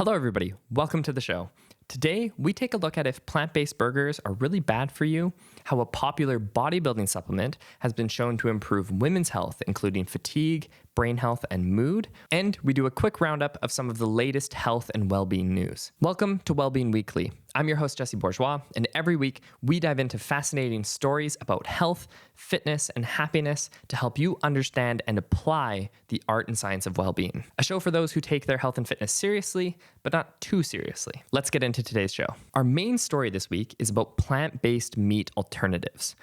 Hello, everybody. Welcome to the show. Today, we take a look at if plant-based burgers are really bad for you, how a popular bodybuilding supplement has been shown to improve women's health, including fatigue, brain health, and mood, and we do a quick roundup of some of the latest health and well-being news. Welcome to Wellbeing Weekly. I'm your host, Jesse Bourgeois, and every week we dive into fascinating stories about health, fitness, and happiness to help you understand and apply the art and science of well-being. A show for those who take their health and fitness seriously, but not too seriously. Let's get into today's show. Our main story this week is about plant-based meat alternatives.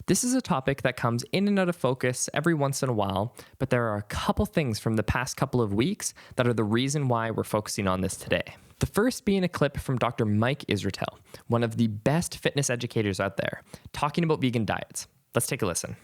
This is a topic that comes in and out of focus every once in a while, but there are a couple things from the past couple of weeks that are the reason why we're focusing on this today. The first being a clip from Dr. Mike Israetel, one of the best fitness educators out there, talking about vegan diets. Let's take a listen.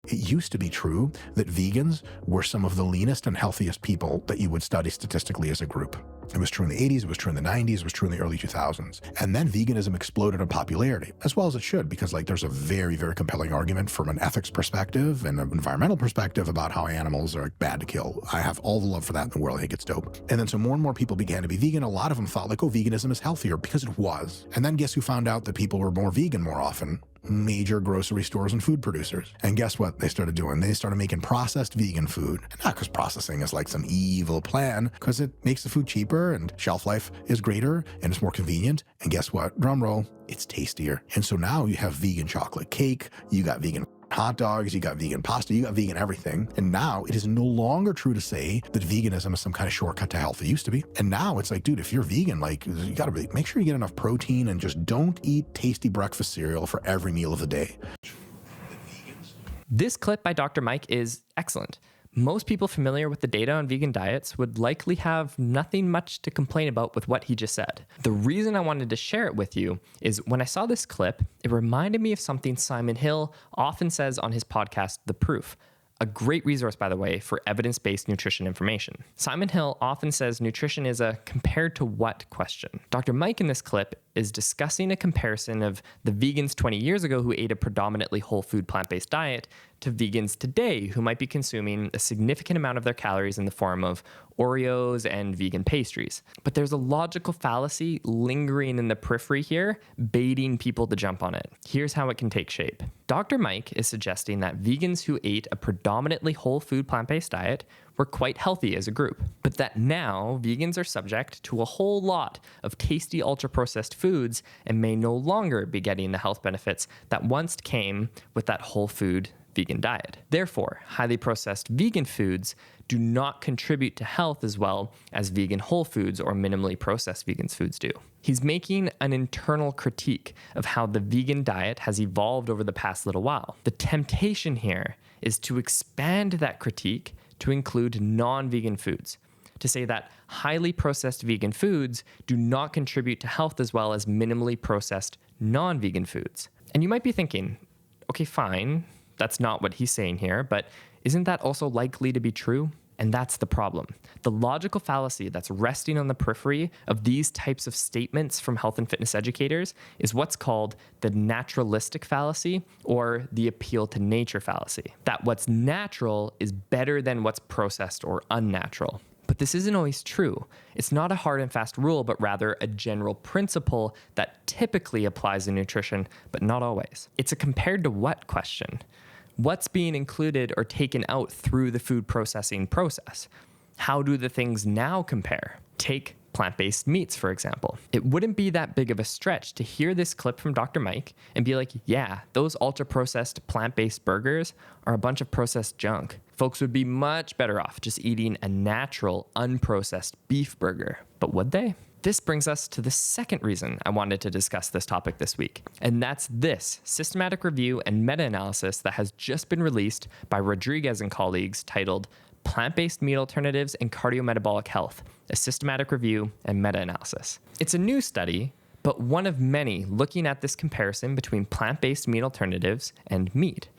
It used to be true that vegans were some of the leanest and healthiest people that you would study statistically as a group. It was true in the 80s, it was true in the 90s, it was true in the early 2000s. And then veganism exploded in popularity, as well as it should, because there's a very, very compelling argument from an ethics perspective and an environmental perspective about how animals are bad to kill. I have all the love for that in the world. I think it's dope. And then so more and more people began to be vegan. A lot of them thought veganism is healthier because it was. And then guess who found out that people were more vegan more often? Major grocery stores and food producers. And guess what they started doing? They started making processed vegan food. And not because processing is like some evil plan, because it makes the food cheaper and shelf life is greater and it's more convenient. And guess what? Drum roll, it's tastier. And so now you have vegan chocolate cake, you got vegan hot dogs, you got vegan pasta, you got vegan everything. And now it is no longer true to say that veganism is some kind of shortcut to health. It used to be. And now it's like, dude, if you're vegan, you gotta make sure you get enough protein and just don't eat tasty breakfast cereal for every meal of the day. This clip by Dr. Mike is excellent. Most people familiar with the data on vegan diets would likely have nothing much to complain about with what he just said. The reason I wanted to share it with you is when I saw this clip, it reminded me of something Simon Hill often says on his podcast, The Proof. A great resource, by the way, for evidence-based nutrition information. Simon Hill often says nutrition is a compared to what question. Dr. Mike in this clip is discussing a comparison of the vegans 20 years ago who ate a predominantly whole food plant-based diet to vegans today who might be consuming a significant amount of their calories in the form of Oreos and vegan pastries. But there's a logical fallacy lingering in the periphery here, baiting people to jump on it. Here's how it can take shape. Dr. Mike is suggesting that vegans who ate a predominantly whole food plant-based diet were quite healthy as a group, but that now vegans are subject to a whole lot of tasty ultra-processed foods and may no longer be getting the health benefits that once came with that whole food vegan diet. Therefore, highly processed vegan foods do not contribute to health as well as vegan whole foods or minimally processed vegan foods do. He's making an internal critique of how the vegan diet has evolved over the past little while. The temptation here is to expand that critique to include non-vegan foods, to say that highly processed vegan foods do not contribute to health as well as minimally processed non-vegan foods. And you might be thinking, okay, fine, that's not what he's saying here, but isn't that also likely to be true? And that's the problem. The logical fallacy that's resting on the periphery of these types of statements from health and fitness educators is what's called the naturalistic fallacy or the appeal to nature fallacy. That what's natural is better than what's processed or unnatural. But this isn't always true. It's not a hard and fast rule, but rather a general principle that typically applies in nutrition, but not always. It's a compared to what question. What's being included or taken out through the food processing process? How do the things now compare? Take plant-based meats, for example. It wouldn't be that big of a stretch to hear this clip from Dr. Mike and be like, yeah, those ultra-processed plant-based burgers are a bunch of processed junk. Folks would be much better off just eating a natural, unprocessed beef burger. But would they? This brings us to the second reason I wanted to discuss this topic this week, and that's this systematic review and meta-analysis that has just been released by Rodriguez and colleagues titled Plant-Based Meat Alternatives and Cardiometabolic Health, a Systematic Review and Meta-Analysis. It's a new study, but one of many looking at this comparison between plant-based meat alternatives and meat.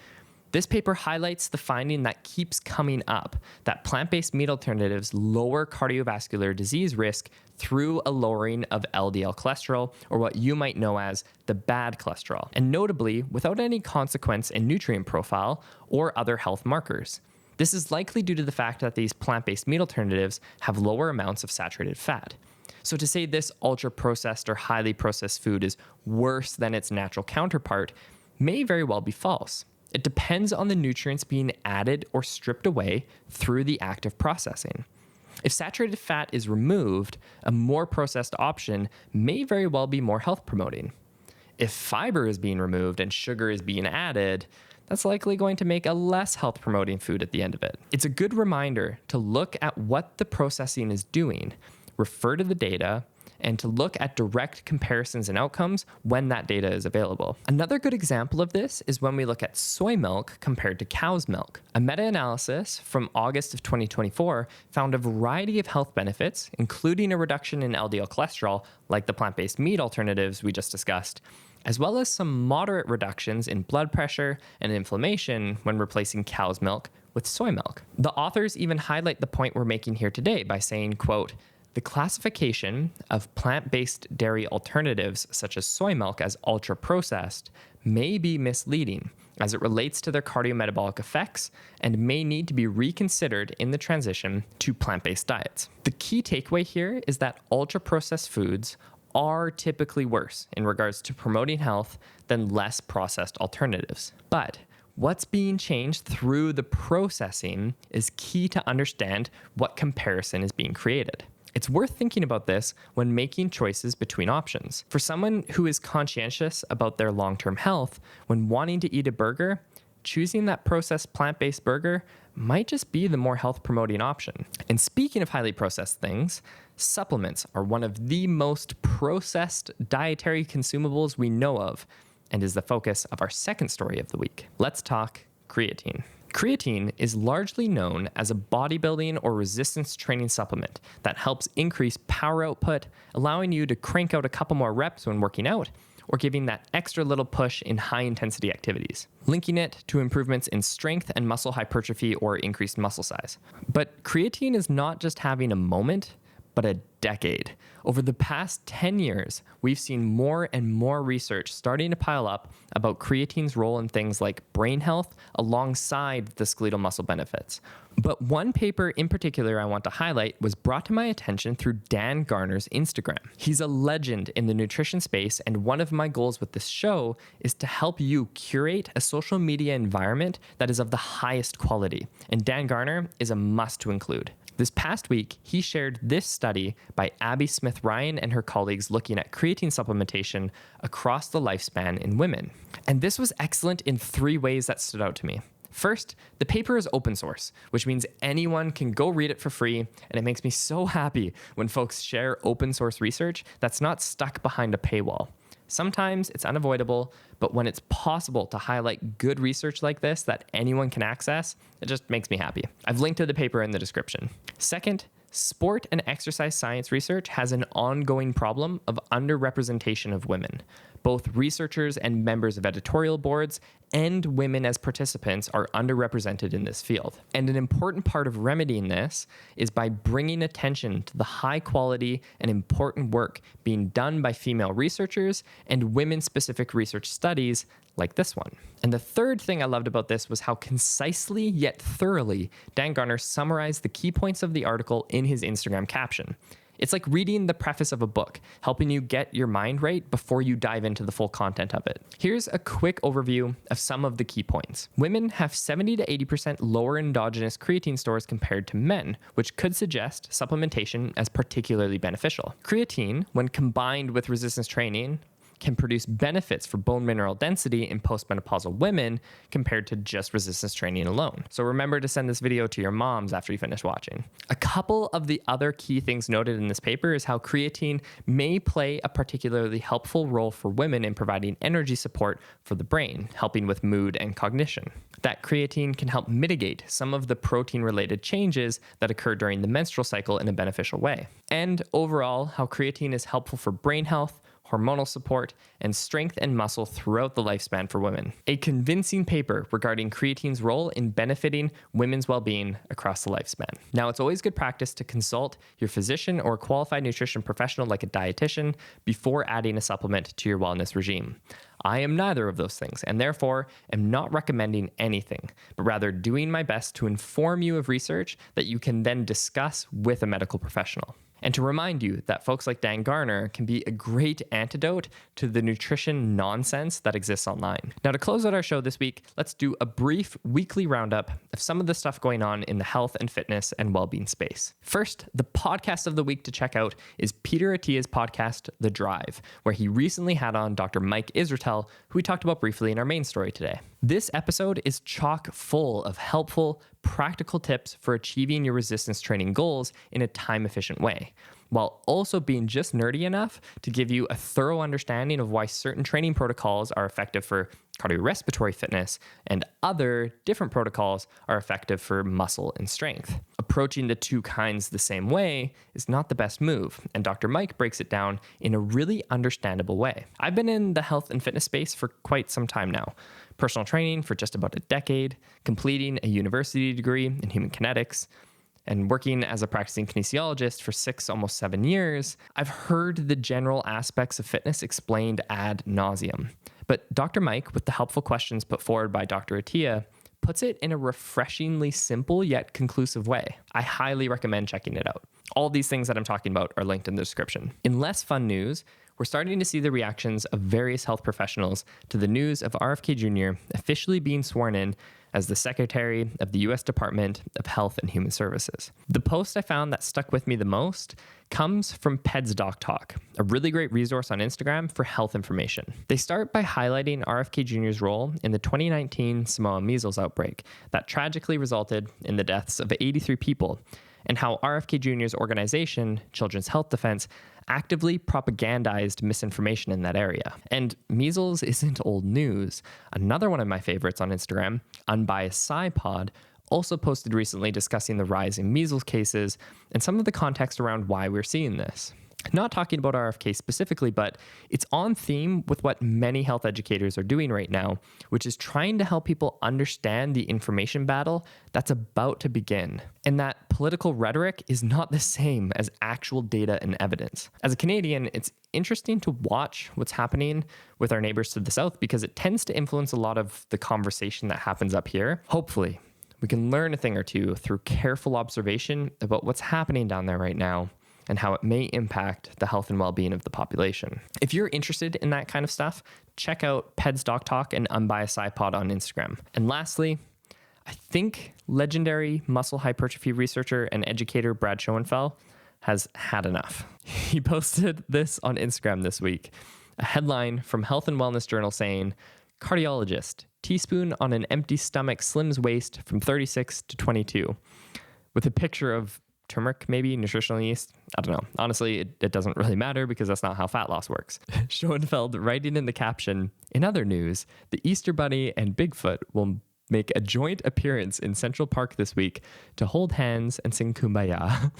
This paper highlights the finding that keeps coming up, that plant-based meat alternatives lower cardiovascular disease risk through a lowering of LDL cholesterol, or what you might know as the bad cholesterol, and notably without any consequence in nutrient profile or other health markers. This is likely due to the fact that these plant-based meat alternatives have lower amounts of saturated fat. So to say this ultra-processed or highly processed food is worse than its natural counterpart may very well be false. It depends on the nutrients being added or stripped away through the act of processing. If saturated fat is removed, a more processed option may very well be more health promoting. If fiber is being removed and sugar is being added, that's likely going to make a less health promoting food at the end of it. It's a good reminder to look at what the processing is doing, refer to the data, and to look at direct comparisons and outcomes when that data is available. Another good example of this is when we look at soy milk compared to cow's milk. A meta-analysis from August of 2024 found a variety of health benefits, including a reduction in LDL cholesterol, like the plant-based meat alternatives we just discussed, as well as some moderate reductions in blood pressure and inflammation when replacing cow's milk with soy milk. The authors even highlight the point we're making here today by saying, quote, "The classification of plant-based dairy alternatives such as soy milk as ultra-processed may be misleading as it relates to their cardiometabolic effects and may need to be reconsidered in the transition to plant-based diets." The key takeaway here is that ultra-processed foods are typically worse in regards to promoting health than less processed alternatives. But what's being changed through the processing is key to understand what comparison is being created. It's worth thinking about this when making choices between options. For someone who is conscientious about their long-term health, when wanting to eat a burger, choosing that processed plant-based burger might just be the more health-promoting option. And speaking of highly processed things, supplements are one of the most processed dietary consumables we know of and is the focus of our second story of the week. Let's talk creatine. Creatine is largely known as a bodybuilding or resistance training supplement that helps increase power output, allowing you to crank out a couple more reps when working out, or giving that extra little push in high-intensity activities, linking it to improvements in strength and muscle hypertrophy or increased muscle size. But creatine is not just having a moment, but a decade. Over the past 10 years, we've seen more and more research starting to pile up about creatine's role in things like brain health alongside the skeletal muscle benefits. But one paper in particular I want to highlight was brought to my attention through Dan Garner's Instagram. He's a legend in the nutrition space, and one of my goals with this show is to help you curate a social media environment that is of the highest quality, and Dan Garner is a must to include. This past week, he shared this study by Abby Smith-Ryan and her colleagues looking at creatine supplementation across the lifespan in women. And this was excellent in 3 ways that stood out to me. First, the paper is open source, which means anyone can go read it for free, and it makes me so happy when folks share open source research that's not stuck behind a paywall. Sometimes it's unavoidable, but when it's possible to highlight good research like this that anyone can access, it just makes me happy. I've linked to the paper in the description. Second, sport and exercise science research has an ongoing problem of underrepresentation of women. Both researchers and members of editorial boards and women as participants are underrepresented in this field. And an important part of remedying this is by bringing attention to the high quality and important work being done by female researchers and women-specific research studies like this one. And the third thing I loved about this was how concisely yet thoroughly Dan Garner summarized the key points of the article in his Instagram caption. It's like reading the preface of a book, helping you get your mind right before you dive into the full content of it. Here's a quick overview of some of the key points. Women have 70 to 80% lower endogenous creatine stores compared to men, which could suggest supplementation as particularly beneficial. Creatine, when combined with resistance training, can produce benefits for bone mineral density in postmenopausal women compared to just resistance training alone. So remember to send this video to your moms after you finish watching. A couple of the other key things noted in this paper is how creatine may play a particularly helpful role for women in providing energy support for the brain, helping with mood and cognition. That creatine can help mitigate some of the protein-related changes that occur during the menstrual cycle in a beneficial way. And overall, how creatine is helpful for brain health, hormonal support, and strength and muscle throughout the lifespan for women. A convincing paper regarding creatine's role in benefiting women's well-being across the lifespan. Now, it's always good practice to consult your physician or qualified nutrition professional like a dietitian before adding a supplement to your wellness regime. I am neither of those things, and therefore am not recommending anything, but rather doing my best to inform you of research that you can then discuss with a medical professional. and to remind you that folks like Dan Garner can be a great antidote to the nutrition nonsense that exists online. Now, to close out our show this week, let's do a brief weekly roundup of some of the stuff going on in the health and fitness and well-being space. First, the podcast of the week to check out is Peter Attia's podcast, The Drive, where he recently had on Dr. Mike Israetel, who we talked about briefly in our main story today. This episode is chock full of helpful, practical tips for achieving your resistance training goals in a time-efficient way, while also being just nerdy enough to give you a thorough understanding of why certain training protocols are effective for cardiorespiratory fitness and other different protocols are effective for muscle and strength. Approaching the two kinds the same way is not the best move, and Dr. Mike breaks it down in a really understandable way. I've been in the health and fitness space for quite some time now. Personal training for just about a decade, completing a university degree in human kinetics, and working as a practicing kinesiologist for 6, almost 7 years. I've heard the general aspects of fitness explained ad nauseum. But Dr. Mike, with the helpful questions put forward by Dr. Attia, puts it in a refreshingly simple yet conclusive way. I highly recommend checking it out. All these things that I'm talking about are linked in the description. In less fun news, we're starting to see the reactions of various health professionals to the news of RFK Jr. officially being sworn in as the Secretary of the U.S. Department of Health and Human Services. The post I found that stuck with me the most comes from Peds Doc Talk, a really great resource on Instagram for health information. They start by highlighting RFK Jr.'s role in the 2019 Samoa measles outbreak that tragically resulted in the deaths of 83 people, and how RFK Jr.'s organization, Children's Health Defense, actively propagandized misinformation in that area. And measles isn't old news. Another one of my favorites on Instagram, Unbiased SciPod, also posted recently discussing the rise in measles cases and some of the context around why we're seeing this. Not talking about RFK specifically, but it's on theme with what many health educators are doing right now, which is trying to help people understand the information battle that's about to begin, and that political rhetoric is not the same as actual data and evidence. As a Canadian, it's interesting to watch what's happening with our neighbors to the south because it tends to influence a lot of the conversation that happens up here. Hopefully, we can learn a thing or two through careful observation about what's happening down there right now and how it may impact the health and well-being of the population. If you're interested in that kind of stuff, check out Peds Doc Talk and Unbiased SciPod on Instagram. And lastly, I think legendary muscle hypertrophy researcher and educator Brad Schoenfeld has had enough. He posted this on Instagram this week, a headline from Health and Wellness Journal saying, "Cardiologist, teaspoon on an empty stomach slims waist from 36 to 22, with a picture of turmeric, maybe nutritional yeast. I don't know. Honestly, it doesn't really matter because that's not how fat loss works. Schoenfeld writing in the caption, "In other news, the Easter Bunny and Bigfoot will make a joint appearance in Central Park this week to hold hands and sing Kumbaya."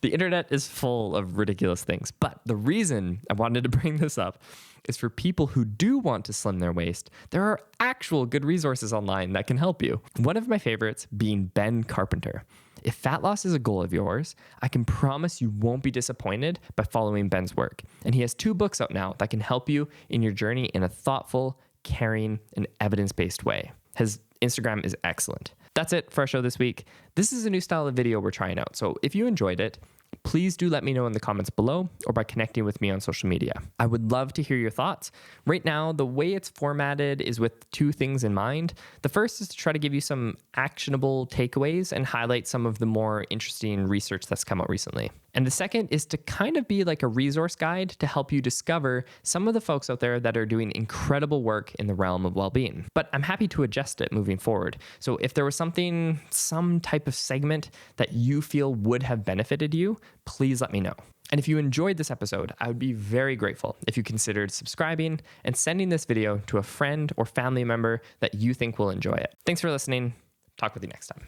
The internet is full of ridiculous things, but the reason I wanted to bring this up is for people who do want to slim their waist, there are actual good resources online that can help you. One of my favorites being Ben Carpenter. If fat loss is a goal of yours, I can promise you won't be disappointed by following Ben's work. And he has 2 books out now that can help you in your journey in a thoughtful, caring, and evidence-based way. His Instagram is excellent. That's it for our show this week. This is a new style of video we're trying out, so if you enjoyed it, please do let me know in the comments below or by connecting with me on social media. I would love to hear your thoughts. Right now, the way it's formatted is with 2 things in mind. The first is to try to give you some actionable takeaways and highlight some of the more interesting research that's come out recently. And the second is to kind of be like a resource guide to help you discover some of the folks out there that are doing incredible work in the realm of well-being. But I'm happy to adjust it moving forward. So if there was some type of segment that you feel would have benefited you, please let me know. And if you enjoyed this episode, I would be very grateful if you considered subscribing and sending this video to a friend or family member that you think will enjoy it. Thanks for listening. Talk with you next time.